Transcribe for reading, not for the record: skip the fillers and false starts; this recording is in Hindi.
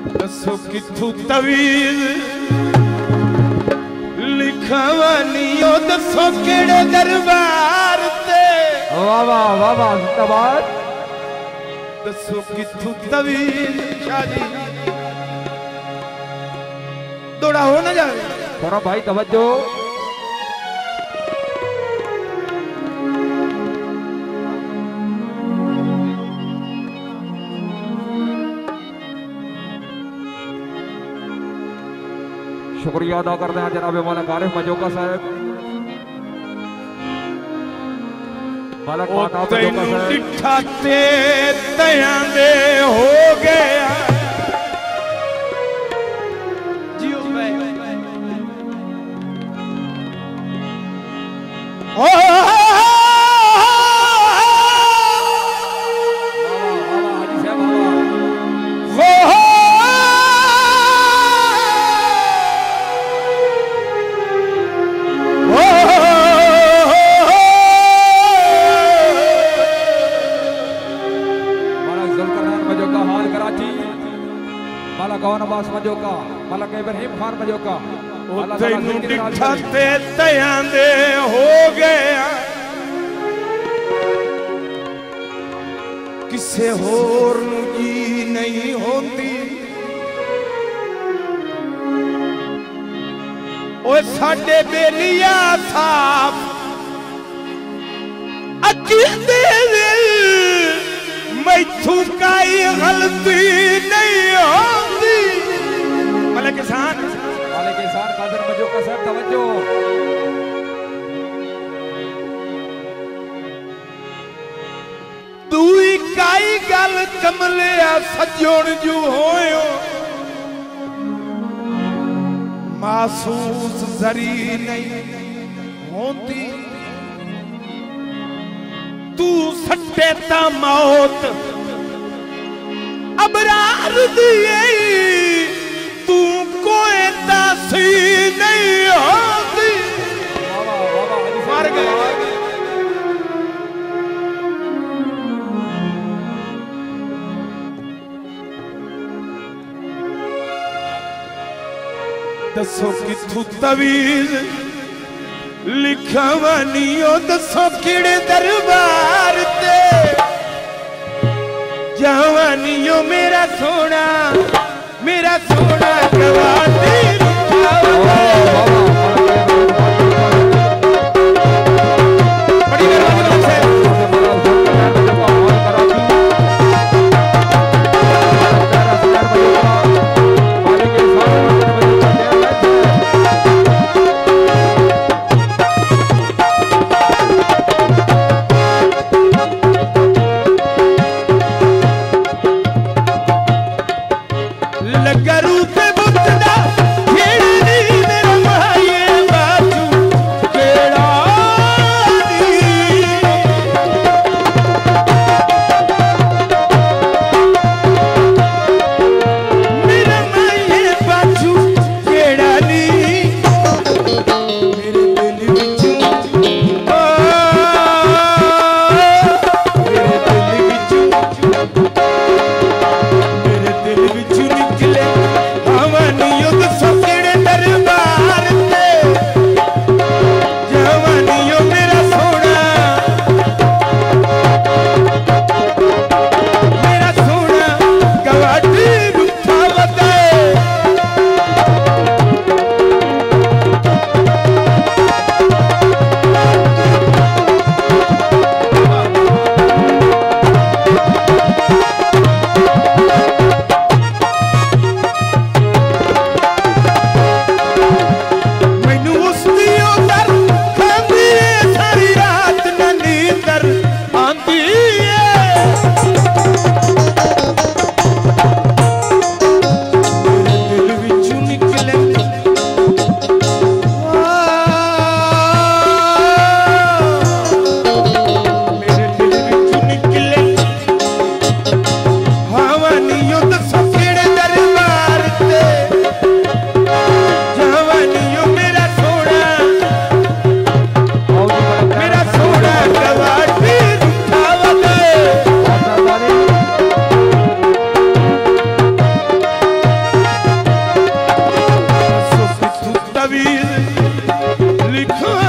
दसो किथू तवीज लिखवानियो दसो केड़े दरबार ते। वाह वाह वाह वाह जिंदाबाद। दसो किथू तवीज शाह जी दौड़ा हो ना जाए। थोड़ा भाई तवज्जो। शुक्रिया अदा करते हैं जनाब मलक आरिफ मजोका साहब। मलक माता मजोका साहब डिठा ते तयां दे हो गया जियो अब्बास मजोका मलक इब्राहिम खान मजोका डिठा ते तयां दे हो गया किसे होर नूं जी नहीं होंदी। ओए साडे बेलिया साफ अकीदे मैथू काई गलती नहीं होंदी। मलक किसान कादर मजोका साहब तवज्जो। तू काई गल कमलिया सजोण जू होयो महसूस जरी नहीं होती। तू सट्टे ता मौत अबरार दिए तू कोई दासी नहीं होती। मर गए दसो किथू तवीज लिखवानियो दसो किड़े दरबार ते जवानियो मेरा सोना गवाती लिखा